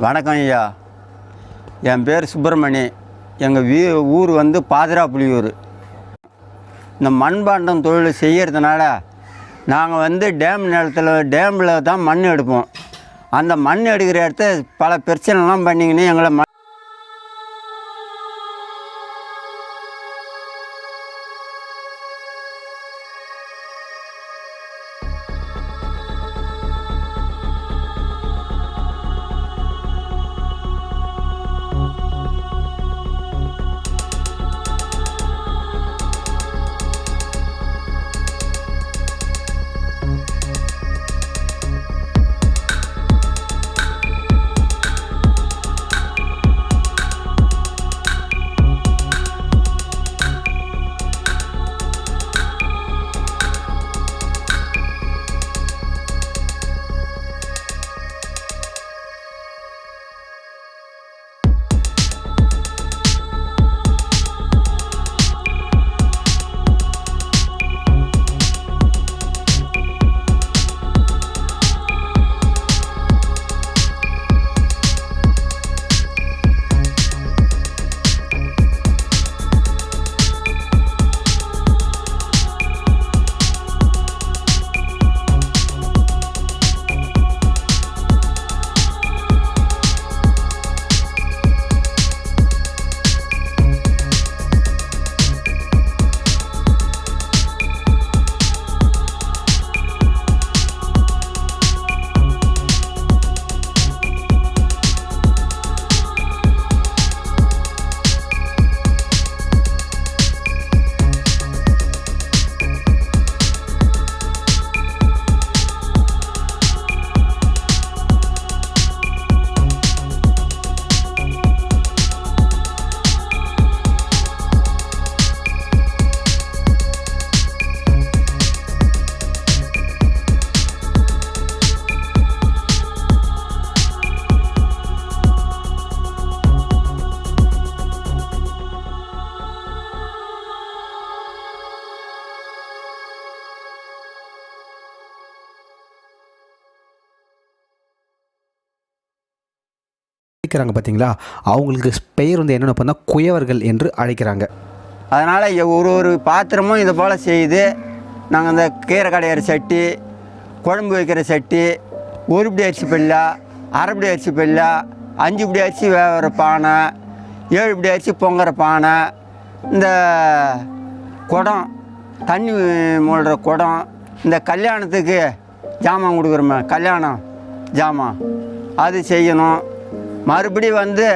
வணக்கம் ஐயா. என் பேர் சுப்பிரமணி. எங்கள் ஊர் வந்து பாதிராப்புலியூர். இந்த மண்பாண்டம் தொழில் செய்கிறதுனால நாங்கள் வந்து டேமில் தான் மண் எடுப்போம். அந்த மண் எடுக்கிற இடத்த பல பிரச்சனைலாம் பண்ணிங்கன்னு எங்களை அழைக்கிறாங்க பார்த்தீங்களா, அவங்களுக்கு பெயர் வந்து என்னென்னு பார்த்தா குயவர்கள் என்று அழைக்கிறாங்க. அதனால் ஒரு பாத்திரமும் இதை போல் செய்து நாங்கள் அந்த கீரை கடையிற சட்டி, குழம்பு வைக்கிற சட்டி, ஒரு படி அரிசி பல்லா, அரைப்படி அரிசி பல்லா, 5 படி அரிசி வேகிற பானை, 7 படி அரிசி பொங்குற பானை, இந்த குடம் தண்ணி மூழ்கிற குடம், இந்த கல்யாணத்துக்கு ஜாமான் கொடுக்குறோமே கல்யாணம் ஜாமான் அது செய்யணும். மறுபடி வந்து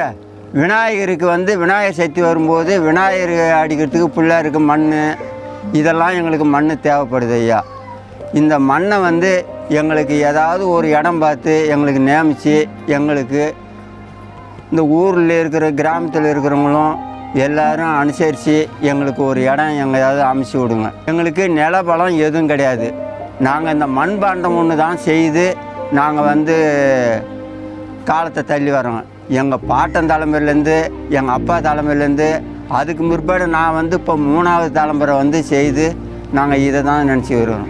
விநாயகருக்கு வந்து விநாயகர் சதுர்த்தி வரும்போது விநாயகர் அடிக்கிறதுக்கு பிள்ளையாருக்கு மண், இதெல்லாம் எங்களுக்கு மண் தேவைப்படுது ஐயா. இந்த மண்ணை வந்து எங்களுக்கு ஏதாவது ஒரு இடம் பார்த்து எங்களுக்கு நியமித்து எங்களுக்கு இந்த ஊரில் இருக்கிற கிராமத்தில் இருக்கிறவங்களும் எல்லோரும் அனுசரித்து எங்களுக்கு ஒரு இடம் எங்கேயாவது அமைச்சு விடுங்க. எங்களுக்கு நிலபலம் எதுவும் கிடையாது. நாங்கள் இந்த மண்பாண்டம் ஒன்று தான் செய்து நாங்கள் வந்து காலத்தை தள்ளி வரோங்க. எங்கள் பாட்டன் தலைமுறையிலேருந்து எங்கள் அப்பா தலைமுறையிலேருந்து அதுக்கு முற்பாடு நான் வந்து இப்போ 3வது தலைமுறை வந்து செய்து நாங்கள் இதை தான் நினச்சி வருவோம்.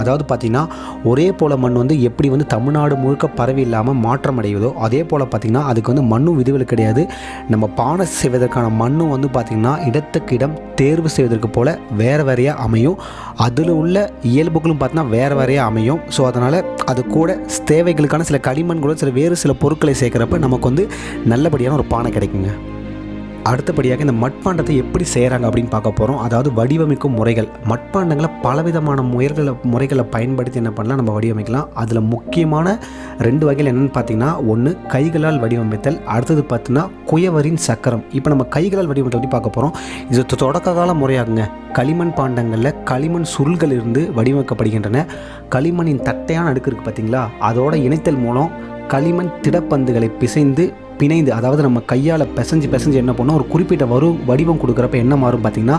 அதாவது பார்த்திங்கன்னா ஒரே போல் மண் வந்து எப்படி வந்து தமிழ்நாடு முழுக்க பரவி இல்லாமல் மாற்றம் அடைவதோ அதே போல் பார்த்திங்கன்னா அதுக்கு வந்து மண்ணும் விதிவிலக்கு கிடையாது. நம்ம பானை செய்வதற்கான மண்ணும் வந்து பார்த்திங்கன்னா இடத்துக்கு இடம் தேர்வு செய்வதற்கு போல் வேறு வேறையாக அமையும். அதில் உள்ள இயல்புகளும் பார்த்திங்கன்னா வேறு வேறையாக அமையும். ஸோ அதனால் அது கூட தேவைகளுக்கான சில களிமண் கூட வேறு சில பொருட்களை சேர்க்குறப்ப நமக்கு வந்து நல்லபடியான ஒரு பானை கிடைக்குங்க. அடுத்தபடியாக இந்த மட்பாண்டத்தை எப்படி செய்கிறாங்க அப்படின்னு பார்க்க போகிறோம். அதாவது வடிவமைக்கும் முறைகள். மட்பாண்டங்களை பலவிதமான முறைகளை பயன்படுத்தி என்ன பண்ணலாம், நம்ம வடிவமைக்கலாம். அதில் முக்கியமான 2 வகைகள் என்னென்னு பார்த்தீங்கன்னா, ஒன்று கைகளால் வடிவமைத்தல், அடுத்தது பார்த்தீங்கன்னா குயவரின் சக்கரம். இப்போ நம்ம கைகளால் வடிவமைத்தல் பற்றி பார்க்க போகிறோம். இது தொடக்க கால முறையாகுங்க. களிமண் பாண்டங்களில் களிமண் சுருள்கள் இருந்து வடிவமைக்கப்படுகின்றன. களிமண்ணின் தட்டையான அடுக்கு இருக்குது பார்த்தீங்களா, அதோட இணைத்தல் மூலம் களிமண் திடப்பந்துகளை பிணைந்து அதாவது நம்ம கையால் பிசைஞ்சு என்ன பண்ணோம், ஒரு குறிப்பிட்ட வடிவம் கொடுக்குறப்ப என்ன மாறும் பார்த்திங்கன்னா,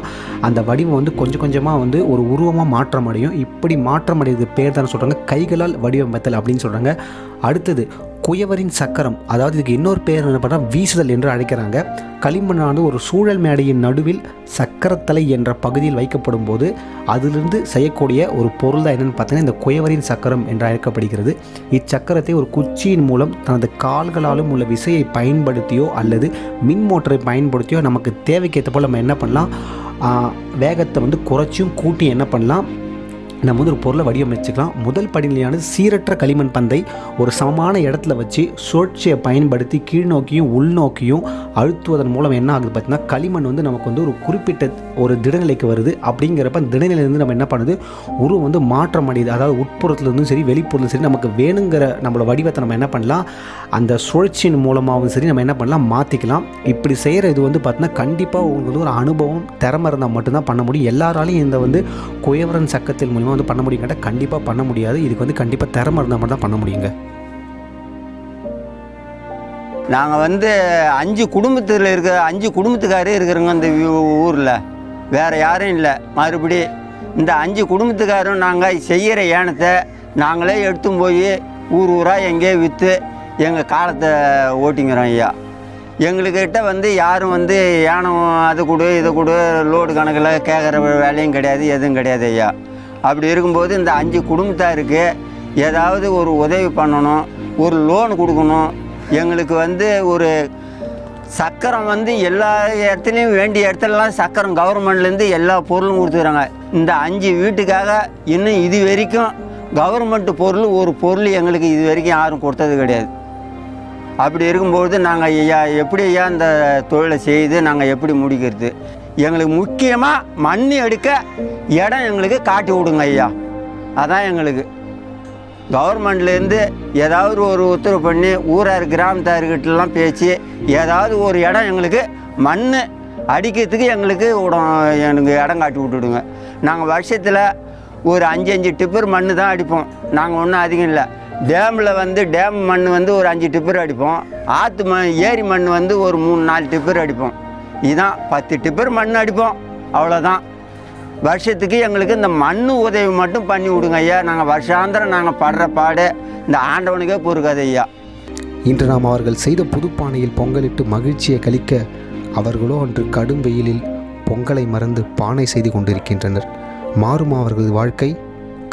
அந்த வடிவம் வந்து கொஞ்சம் கொஞ்சமாக வந்து ஒரு உருவமாக மாற்றம் அடையும். இப்படி மாற்றம் அடைகிறது பேர் தான் சொல்கிறாங்க கைகளால் வடிவமைத்தல் அப்படின்னு சொல்கிறாங்க. அடுத்தது குயவரின் சக்கரம். அதாவது இதுக்கு இன்னொரு பேர் என்ன பண்ணால் வீசுதல் என்று அழைக்கிறாங்க. களிமண்ணானது ஒரு சூழல் மேடையின் நடுவில் சக்கரத்தலை என்ற பகுதியில் வைக்கப்படும் போது அதிலிருந்து செய்யக்கூடிய ஒரு பொருள் தான் என்னென்னு பார்த்தீங்கன்னா இந்த குயவரின் சக்கரம் என்று அழைக்கப்படுகிறது. இச்சக்கரத்தை ஒரு குச்சியின் மூலம் தனது கால்களாலும் உள்ள விசையை பயன்படுத்தியோ அல்லது மின் மோட்டரை பயன்படுத்தியோ நமக்கு தேவைக்கேற்ற போல் நம்ம என்ன பண்ணலாம், வேகத்தை வந்து குறைச்சும் கூட்டி என்ன பண்ணலாம், நம்ம வந்து ஒரு பொருளை வடிவமைச்சுக்கலாம். முதல் படிநிலையானது சீரற்ற களிமண் பந்தை ஒரு சமமான இடத்துல வச்சு சுழற்சியை பயன்படுத்தி கீழ்நோக்கியும் உள்நோக்கியும் அழுத்துவதன் மூலம் என்ன ஆகுது பார்த்தீங்கன்னா, களிமண் வந்து நமக்கு வந்து ஒரு குறிப்பிட்ட ஒரு திடநிலைக்கு வருது. அப்படிங்கிறப்ப அந்த திடநிலையிலேருந்து நம்ம என்ன பண்ணுது, உருவம் வந்து மாற்றம் அடையுது. அதாவது உட்புறத்துலேருந்தும் சரி வெளிப்புறத்தும் சரி நமக்கு வேணுங்கிற நம்மளோட வடிவத்தை நம்ம என்ன பண்ணலாம், அந்த சுழற்சியின் மூலமாகவும் சரி நம்ம என்ன பண்ணலாம், மாற்றிக்கலாம். இப்படி செய்கிற இது வந்து பார்த்தீங்கன்னா கண்டிப்பாக உங்களுக்கு ஒரு அனுபவம் திறமை இருந்தால் மட்டும்தான் பண்ண முடியும். எல்லாராலையும் இந்த வந்து குயவரன் சக்கத்தில் மூலிமா வந்து பண்ண முடியும் கேட்டால் கண்டிப்பாக பண்ண முடியாது. இதுக்கு வந்து கண்டிப்பாக திறமை இருந்தால் மட்டும் தான் பண்ண முடியுங்க. நாங்கள் வந்து 5 குடும்பத்தில் 5 குடும்பத்துக்காரே இருக்கிறோங்க இந்த ஊரில், வேறு யாரும் இல்லை. மறுபடி இந்த 5 குடும்பத்துக்காரும் நாங்கள் செய்கிற ஏனத்தை நாங்களே எடுத்துன்னு போய் ஊராக எங்கேயோ விற்று எங்கள் காலத்தை ஓட்டிங்கிறோம் ஐயா. எங்களுக்கிட்ட வந்து யாரும் வந்து ஏனம் அது கொடு இதை கொடு லோடு கணக்கில் கேட்குற வேலையும் கிடையாது, எதுவும் கிடையாது ஐயா. அப்படி இருக்கும்போது இந்த 5 குடும்பத்தாருக்கு ஏதாவது ஒரு உதவி பண்ணணும், ஒரு லோன் கொடுக்கணும். எங்களுக்கு வந்து ஒரு சக்கரம் வந்து எல்லா இடத்துலையும் வேண்டிய இடத்துலலாம் சக்கரம் கவர்மெண்ட்லேருந்து எல்லா பொருளும் கொடுத்துக்கிறாங்க. இந்த 5 வீட்டுக்காக இன்னும் இது வரைக்கும் கவர்மெண்ட் பொருள் ஒரு பொருள் எங்களுக்கு இது வரைக்கும் யாரும் கொடுத்தது கிடையாது. அப்படி இருக்கும்போது நாங்கள் ஐயா எப்படி ஐயா இந்த தொழிலை செய்து நாங்கள் எப்படி முடிக்கிறது? எங்களுக்கு முக்கியமாக மண் எடுக்க இடம் எங்களுக்கு காட்டி விடுங்க ஐயா. அதான் எங்களுக்கு கவர்மெண்ட்லேருந்து ஏதாவது ஒரு உத்தரவு பண்ணி ஊரார் கிராமத்தார்கிட்டலாம் பேசி ஏதாவது ஒரு இடம் எங்களுக்கு மண் அடிக்கிறதுக்கு எங்களுக்கு இடம் காட்டி விட்டுடுங்க. நாங்கள் வருஷத்தில் ஒரு 5 டிப்பர் மண் தான் அடிப்போம். நாங்கள் ஒன்றும் அதிகம் இல்லை. டேமில் வந்து டேம் மண் வந்து ஒரு 5 டிப்பர் அடிப்போம். ஆற்று ஏரி மண் வந்து ஒரு 3-4 டிப்பர் அடிப்போம். இதுதான் 10 டிப்பர் மண் அடிப்போம், அவ்வளோதான். வருஷத்துக்கு எங்களுக்கு இந்த மண் உதவி மட்டும் பண்ணி விடுங்க ஐயா. நாங்கள் வருஷாந்திரம் நாங்கள் படுற பாடு இந்த ஆண்டவனுக்கே பொறுக்காது ஐயா. இன்று நாம் அவர்கள் செய்த புதுப்பானையில் பொங்கலிட்டு மகிழ்ச்சியை கழிக்க அவர்களோ அன்று கடும் வெயிலில் பொங்கலை மறந்து பானை செய்து கொண்டிருக்கின்றனர். மாறுமா அவர்களது வாழ்க்கை?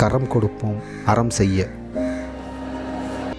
கரம் கொடுப்போம் அறம் செய்ய.